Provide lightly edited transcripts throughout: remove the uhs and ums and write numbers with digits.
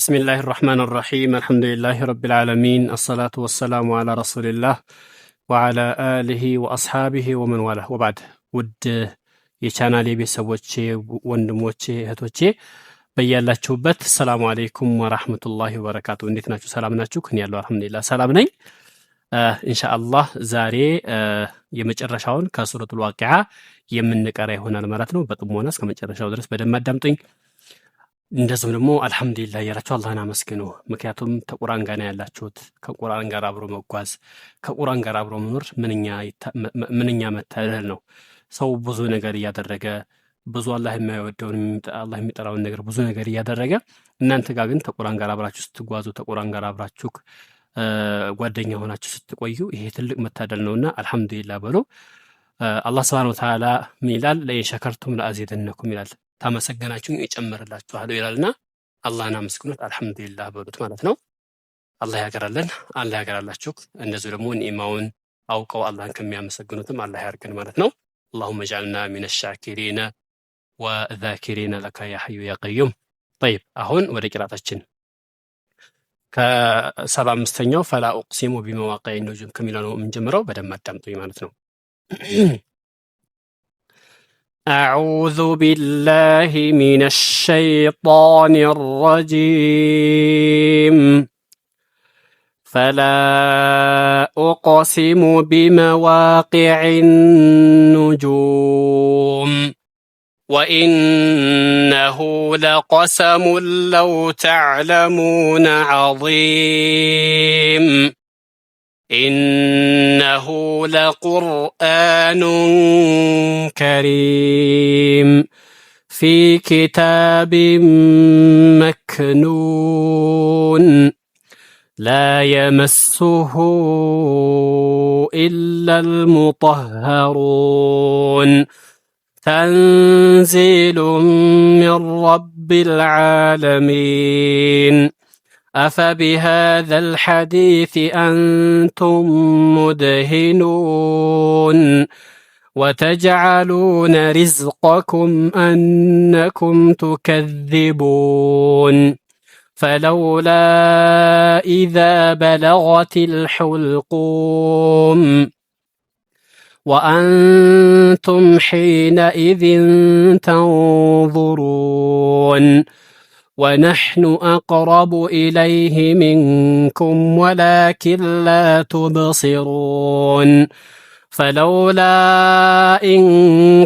بسم الله الرحمن الرحيم الحمد لله رب العالمين الصلاة والسلام على رسول الله وعلى آله وأصحابه ومن والاه وبعد ود የቻናሌ ቤተሰቦቼ ወንድሞቼ እህቶቼ በያላችሁበት ሰላም አለይኩም ወራህመቱላሂ ወበረካቱ። እንዴት ናችሁ? ሰላም ናችሁ? ከኔ ያለው አልሐምዱሊላህ ሰላም ነኝ። ኢንሻአላህ ዛሬ የመጨረሻውን ከሱረቱል ዋቂዓ የምንቀራ ይሆናል ማለት ነው። በጥሞና እስከ መጨረሻው ድረስ በደንብ አዳምጡኝ። እንደዚሁም ደግሞ አልሐምዱሊላህ እያላችሁ አላህን አመስግኑ። ምክንያቱም ከቁርአን ጋር ያላችሁት ከቁርአን ጋር አብሮ መጓዝ ከቁርአን ጋር አብሮ መኖር ምንኛ መታደል ነው። ሰው ብዙ ነገር እያደረገ ብዙ አላህ የማይወደውን አላህ የሚጠራውን ነገር ብዙ ነገር እያደረገ እናንተ ጋር ግን ከቁርአን ጋር አብራችሁ ስትጓዙ ከቁርአን ጋር አብራችሁ ጓደኛ ሆናችሁ ስትቆዩ ይሄ ትልቅ መታደል ነውና አልሐምዱሊላህ በሉ። አላህ ሱብሓነሁ ወተዓላ ምን ይላል? ለኢን ሸከርቱም ለአዚደነኩም ይላል። ታመሰገናችሁኝ እጨምርላችኋለሁ ይላልና አላህን አመስግኑት፣ አልሐምዱሊላህ በሉት ማለት ነው። አላህ ያገራለን፣ አላህ ያገራላችሁ። እንደዚሁ ደግሞ ኒዕማውን አውቀው አላህን ከሚያመሰግኑትም አላህ ያርገን ማለት ነው። اللهم اجعلنا من الشاكرين والذاكرين لك يا حي يا قيوم. طيب አሁን ወደ ቂራአታችን ከ75ኛው ፈላ ኡቅሲሙ ቢመዋቂዕ ኑጁም ከሚለው ነው የምንጀምረው። በደንብ አዳምጡኝ ማለት ነው። أعوذ بالله من الشيطان الرجيم فلا أقسم بمواقع النجوم وإنه لقسم لو تعلمون عظيم إنه لقرآن كريم في كتاب مكنون لا يمسه إلا المطهرون تنزيل من رب العالمين أفبهذا الحديث أنتم مدهنون وتجعلون رزقكم أنكم تكذبون فلولا إذا بلغت الحلقوم وأنتم حينئذ تنظرون ونحن أقرب إليه منكم ولكن لا تبصرون فلولا إن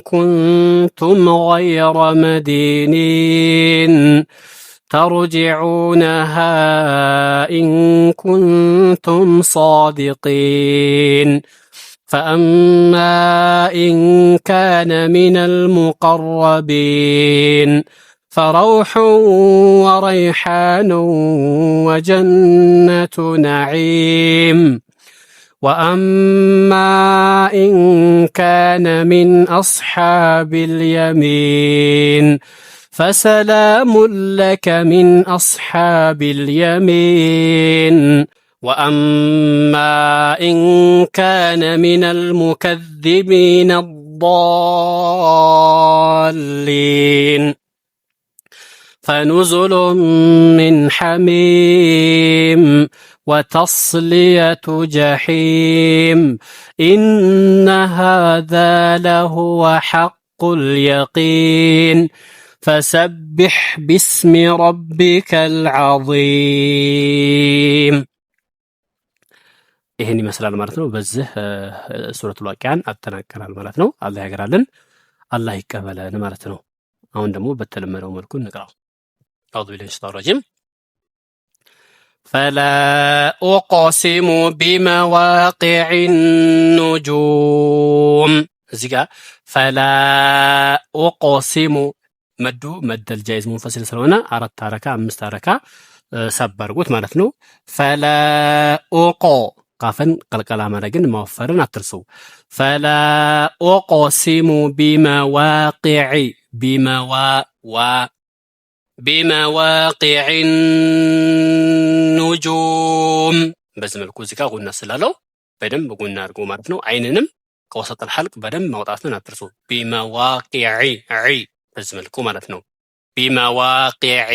كنتم غير مدينين ترجعونها إن كنتم صادقين فأما إن كان من المقربين فروح وريحان وجنة نعيم وأما إن كان من أصحاب اليمين فسلام لك من أصحاب اليمين وأما إن كان من المكذبين الضالين فنزل من حميم وتصلية جحيم إن هذا لهو حق اليقين فسبح باسم ربك العظيم. ይሄን ይመስላል ማለት ነው። በዚህ ሱረቱል ዋቂዓን አጠናቀናል ማለት ነው። አላህ ያገራልን፣ አላህ ይቀበለን ማለት ነው። አሁን ደግሞ በተለመደው መልኩ እንቅራው። አዑዙ ቢላሂ ሚነሽ ሸይጧኒር ረጂም فلا أقسم بمواقع النجوم እዚህ ጋር فلا أقسم መዱ መደል ጃይዝ ሙንፈሲል ስለሆነ 4 አረካ 5 አረካ ሰብ አድርጉት ማለት ነው። فلا أق ቃፈን ቀልቀላ ማድረግን ማወፈርን አትርሱ። فلا أقسم بمواقع بمواقع النجوم በዚህ መልኩ እዚህ ጋር ጉና ስላለው በደንብ ጉና አድርጎ ማለት ነው። አይንንም ከወሰጠል ሐልቅ በደንብ ማውጣትን አትርሱ። بمواقع በዚህ መልኩ ማለት ነው። ቢመዋቂዕ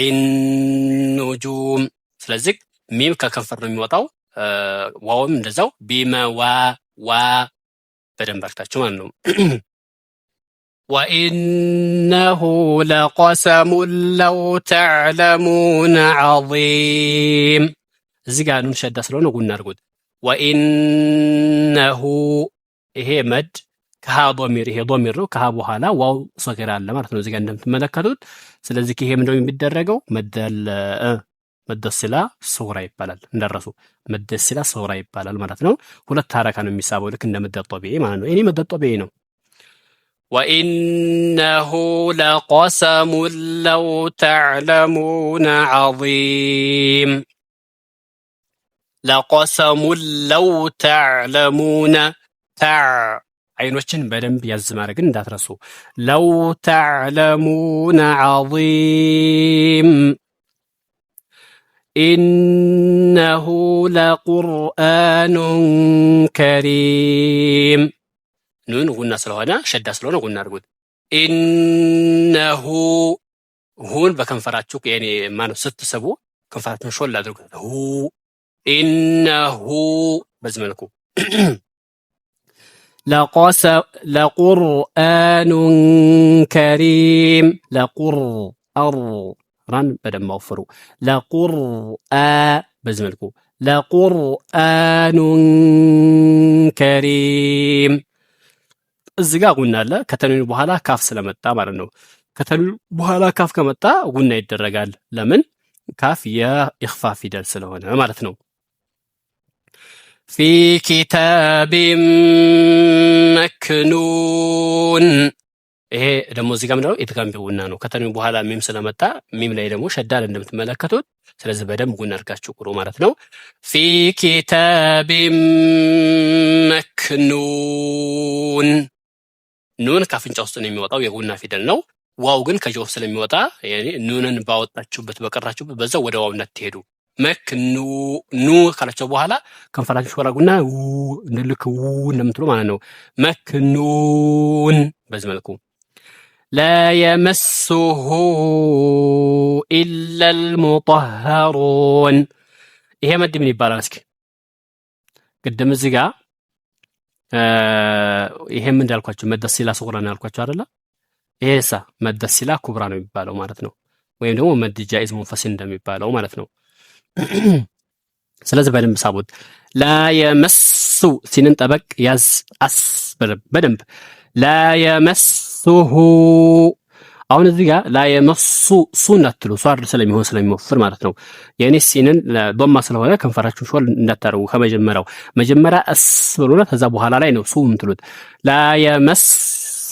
ኑጁም። ስለዚህ ሚም ከከንፈር ነው የሚወጣው፣ ዋውም እንደዛው ዋ በደንብ አርታችሁ ማለት ነው። ወኢነሁ ለቀሰሙን ለው ተዕለሙነ ዐዚም። እዚህ ጋር ኑን ሸዳ ስለሆነ ጉና አድርጉት። ወኢነሁ ይሄ መድ ከሃ ዶሚር፣ ይሄ ዶሚር ነው። ከሃ በኋላ ዋው ሰገራ አለ ማለት ነው እዚህ ጋር እንደምትመለከቱት። ስለዚህ ይሄ ምንድነው የሚደረገው? መደስላ ሱግራ ይባላል። እንደረሱ መደስላ ሱግራ ይባላል ማለት ነው። ሁለት ሐረካ ነው የሚሳበው ልክ እንደ መደ ጦቢዒ ማለት ነው። እኔ መደ ጦቢዒ ነው። ወኢነሁ ለቀሰሙን ለው ተዕለሙነ ዐዚም። ለቀሰሙን ለው ተዕለሙነ አይኖችን በደንብ ያዝ ማድረግን እንዳትረሱ። ለው ተዕለሙነ ዐዚም ኢነሁ ለቁርአኑን ከሪም። ኑን ጉና ስለሆነ ሸዳ ስለሆነ ጉና አድርጉት። ኢነሁ ሁን በከንፈራችሁ የኔ ማነው ስትስቡ ከንፈራችሁን ሾል አድርጉት። ኢነሁ በዚህ መልኩ ለቁርአኑን ከሪም። ራን በደንብ አውፍሩ። በዚህ መልኩ ለቁርአኑን ከሪም። እዚህ ጋር ጉና አለ ከተንዊን በኋላ ካፍ ስለመጣ ማለት ነው። ከተንዊን በኋላ ካፍ ከመጣ ጉና ይደረጋል። ለምን? ካፍ የኢኽፋ ፊደል ስለሆነ ማለት ነው። ፊ ኪታቢን መክኑን። ይሄ ደግሞ እዚህ ጋር ምንድነው ኢድጋም ቢጉና ነው። ከተንዊን በኋላ ሚም ስለመጣ ሚም ላይ ደግሞ ሸዳል እንደምትመለከቱት። ስለዚህ በደንብ ጉና አድርጋችሁ ቁሩ ማለት ነው። ፊ ኪታቢን መክኑን። ኑን ካፍንጫ ውስጥ ነው የሚወጣው የጉና ፊደል ነው። ዋው ግን ከጀውፍ ስለሚወጣ ኑንን ባወጣችሁበት በቀራችሁበት በዛው ወደ ዋው እንዳትሄዱ። መክኑ ኑ ካላቸው በኋላ ከንፈራችሁ ሾላጉና ልክ እንደምትሉ ማለት ነው። መክኑን በዚህ መልኩ ላ የመስሁ ኢለል ሙጠሀሩን። ይሄ መድ ምን ይባላል? እስኪ ቅድም እዚህ ጋር ይሄም እንዳልኳችሁ መደሲላ ሱግራ ነው ያልኳችሁ አይደለ? ይሄሳ መደሲላ ኩብራ ነው የሚባለው ማለት ነው። ወይም ደግሞ መድ ጃኢዝ ሙንፈሲል እንደሚባለው ማለት ነው። ስለዚህ በደንብ ሳቡት። ላ የመሱ ሲንን ጠበቅ ያዝ አስ በደንብ ላ የመስሁ። አሁን እዚህ ጋር ላ የመሱ ሱ እንዳትሉ ሷር ስለሚሆን ስለሚወፍር ማለት ነው። የኔ ሲንን ዶማ ስለሆነ ከንፈራችሁን ሾል እንዳታረጉ። ከመጀመሪያው መጀመሪያ እስ ብሎና ከዛ በኋላ ላይ ነው ሱ የምትሉት። ላ የመሱ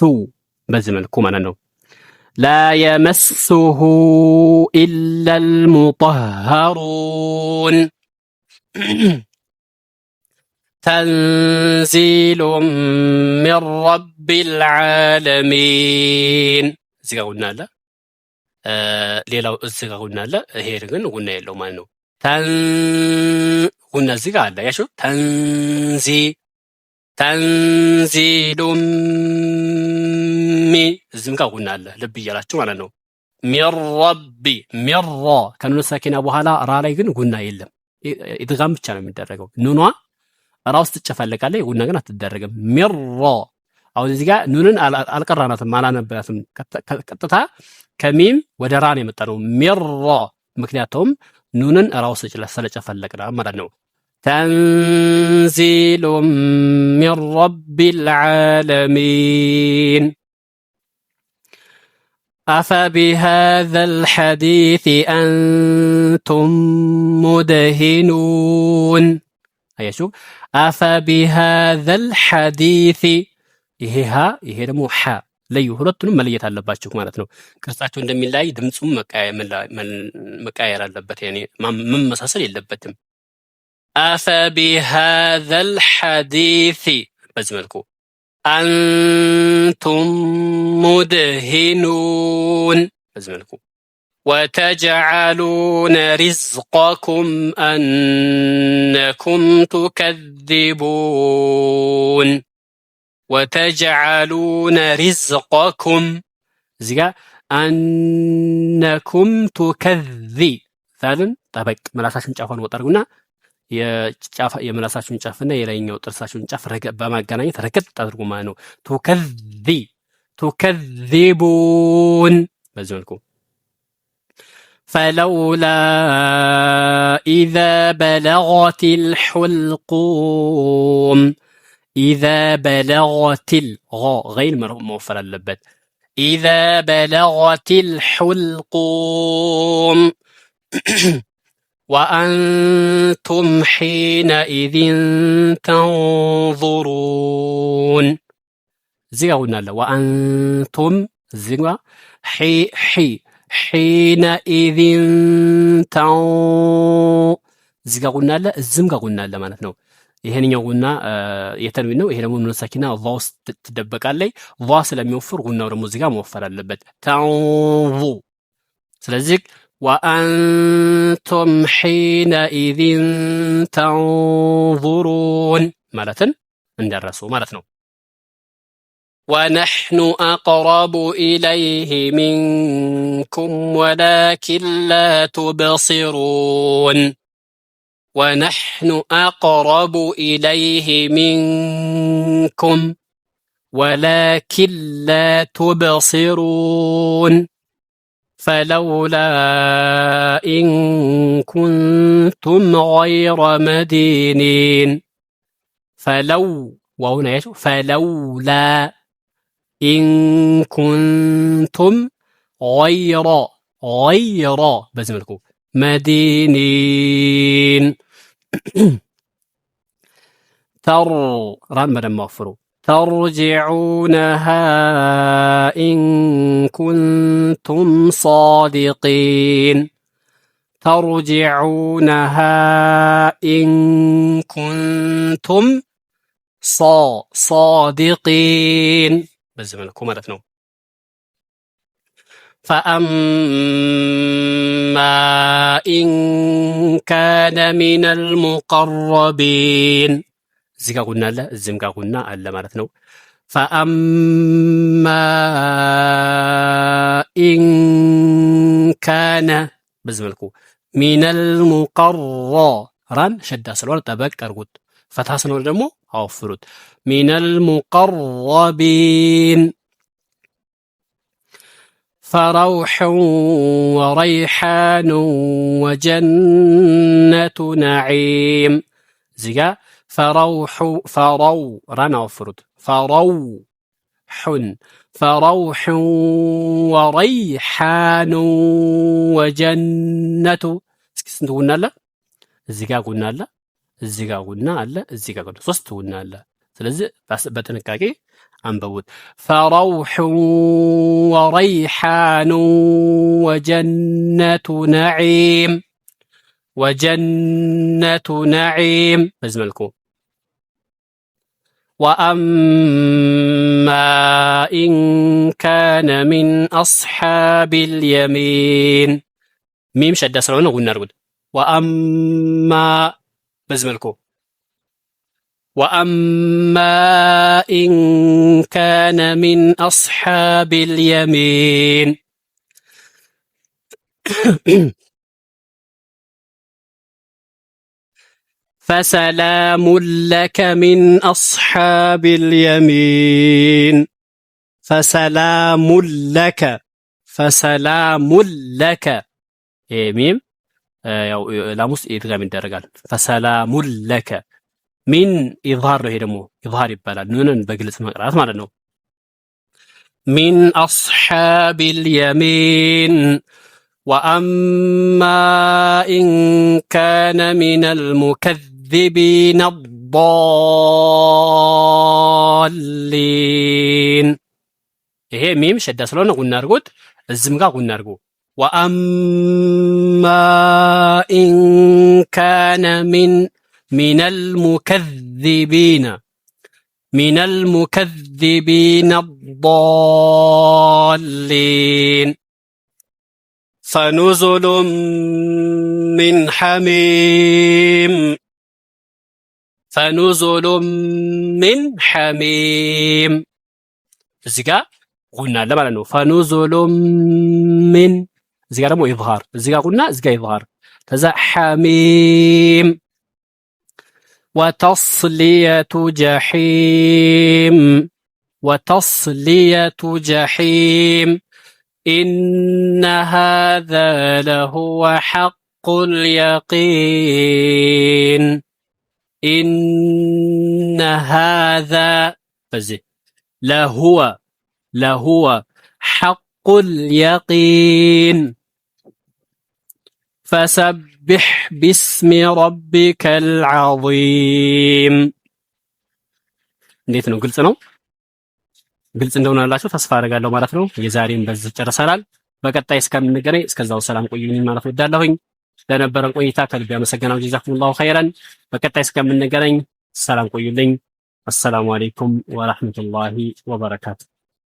በዚህ መልኩ ማለት ነው። ላ የመስሁ ኢለል ሙጠሀሩን ተንዚሉን ሚን ረቢል ዓለሚን። እዚህ ጋር ጉና አለ፣ ሌላው እዚህ ጋር ጉና አለ። ይሄ ግን ጉና የለው ማለት ነው። ጉና እዚህ ጋር አለ ያሹ ተንዚሉን እዚህም ጋር ጉና አለ። ልብ እያላችሁ ማለት ነው። ሚን ረቢ ሚን ከኑን ሳኪና በኋላ ራ ላይ ግን ጉና የለም። ኢድጋም ብቻ ነው የሚደረገው። ኑኗ ራ ውስጥ ትጨፈልቃለች፣ ጉና ግን አትደረግም። ሚን አሁን እዚህ ጋር ኑንን አልቀራናትም፣ አላነበራትም። ቀጥታ ከሚም ወደ ራ ነው የመጣ ነው። ሚን ምክንያቱም ኑንን ራ ውስጥ ስለጨፈለቅና ማለት ነው። ተንዚሉን ሚን ረቢል ዓለሚን አፈቢሃዘል ሐዲስ አንቱም ሙድሂኑን። አያችሁ አፈቢሃዘል ሐዲስ ይሄ ሀ ይሄ ደግሞ ሐ ለዩ። ሁለቱንም መለየት አለባችሁ ማለት ነው። ቅርጻቸው እንደሚለያይ ድምፁም መቀያየር አለበት። ያኔ መመሳሰል የለበትም። አፈቢሃዘል ሐዲስ በዚህ መልኩ አንቱም ሙድሂኑን በዚህ መልኩ ወተጅዐሉነ ሪዝቀኩም አነኩም ቱከዚቡን። ወተጅዐሉነ ሪዝቀኩም እዚህ ጋር አነኩም ቱከዚ ዛልን ጠበቅ ምላሳችሁን ጫፏን ወጣርጉና የምላሳችሁን ጫፍና የላይኛው ጥርሳችሁን ጫፍ በማገናኘት ረገጥ አድርጉ ማለት ነው። ቱከዚቡን በዚህ መልኩ ፈለውላ ኢዛ በለገቲል ሑልቁም ኢዛ በለገቲል ገይን መወፈር አለበት። ኢዛ በለገቲል ሑልቁም ወአንቱም ሒነኢዝን ተንዙሩን እዚህ ጋር ጉና አለ። ወአንቱም እዚህ ጋር ሒነኢዝን እዚህ ጋር ጉና አለ፣ እዚህም ጋር ጉና አለ ማለት ነው። ይሄንኛው ጉና የተንዊን ነው። ይሄ ደግሞ ኑን ሳኪና ቫ ውስጥ ትደበቃለች። ቫ ስለሚወፍር ጉናው ደግሞ እዚህ ጋር መወፈር አለበት። ተንዙ ስለዚህ ወአንቱም ሒነኢዝን ተንዙሩን ማለትን እንዳረሱ ማለት ነው። ወነሕኑ አቅረቡ ኢለይህ ሚንኩም ወላኪን ላ ቱብሲሩን ወነሕኑ አቅረቡ ኢለይህ ሚንኩም ወላኪን ላ ቱብሲሩን ፈለውላ ኢን ኩንቱም ገይረ መዲኒን ፈለው ዋውን አያችሁ። ፈለውላ ኢን ኩንቱም ገይረ በዚህ መልኩ መዲኒን ራን በደንብ አወፍሩ። ترجعونها إن كنتم صادقين ترجعونها إن كنتم صادقين بالزمن مالتنا فأما إن كان من المقربين እዚህ ጋር ጉና አለ፣ እዚህም ጋር ጉና አለ ማለት ነው። ፈአማ ኢን ካነ በዚህ መልኩ ሚነል ሙቀራን ሸዳ ስለሆነ ጠበቅ አድርጉት። ፈታ ስለሆነ ደግሞ አወፍሩት። ሚነል ሙቀረቢን ፈረውሕ ወረይሓን ወጀነቱ ነዒም እዚህ ጋር ፈረው ራን አወፍሩት። ፈረውሕ ወረይሓን ወጀነቱ እስኪ ስንት ጉና አለ? እዚህ ጋር ጉና አለ፣ እዚህ ጋር ጉና አለ፣ እዚህ ጋር ጉና ሶስት ጉና አለ። ስለዚህ በጥንቃቄ አንበቡት። ፈረውሕ ወረይሓን ወጀነቱ ነዒም ወጀነቱ ነዒም በዚህ መልኩ ወአማ ኢን ካነ ሚን አስሓቢል የሚን ሚም ሸዳ ስለሆነ ጉና አድርጉት። ወአማ በዚህ መልኩ ወአማ ኢን ካነ ሚን አስሓቢል የሚን فسلام لك من أصحاب اليمين فسلام لك ميم ላሙስ ኢድጋም ይደረጋል። ፈሰላሙ ለከ ሚን ኢዝሃር ነው። ይሄ ደግሞ ኢዝሃር ይባላል። ኑንን በግልጽ መቅራት ማለት ነው። ሚን አስሓቢል የሚን ወአማ ኢን ካነ ሚነል ሙከዚቢነ ዷሊን ይሄ ሚም ሸዳ ስለሆነ ጉና አድርጎት እዚህም ጋር ጉና አድርጎ ወአማ ኢን ካነ ሚነል ሙከዚቢነ ዷሊን ፈኑዙሉን ሚን ሐሚም እዚህ ጋር ጉና አለ ማለት ነው። ፈኑዙሉም ሚን እዚህ ጋር ደግሞ ኢዝሃር፣ እዚህ ጋር ጉና፣ እዚህ ጋር ኢዝሃር። ከዛ ሐሚም ወተስሊየቱ ጀሒም ወተስሊየቱ ጀሒም ኢነ ሃዛ ለሁወ ሐቁል የቂን ኢነ ሃዛ በዚህ ለሁወ ሐቁል የቂን ፈሰቢሕ ቢስሚ ረቢከል ዐዚም። እንዴት ነው? ግልጽ ነው? ግልጽ እንደሆነላችሁ ተስፋ አደርጋለሁ ማለት ነው። የዛሬን በዚህ ጨርሰናል። በቀጣይ እስከምንገናኝ እስከዛው ሰላም ቆዩኝ ማለት ወዳለሁኝ። ለነበረን ቆይታ ከልብ ያመሰግናለሁ። ጀዛኩሙላሁ ኸይረን። በቀጣይ እስከምንገናኝ ሰላም ቆዩልኝ። አሰላሙ አለይኩም ወራህመቱላሂ ወበረካቱ።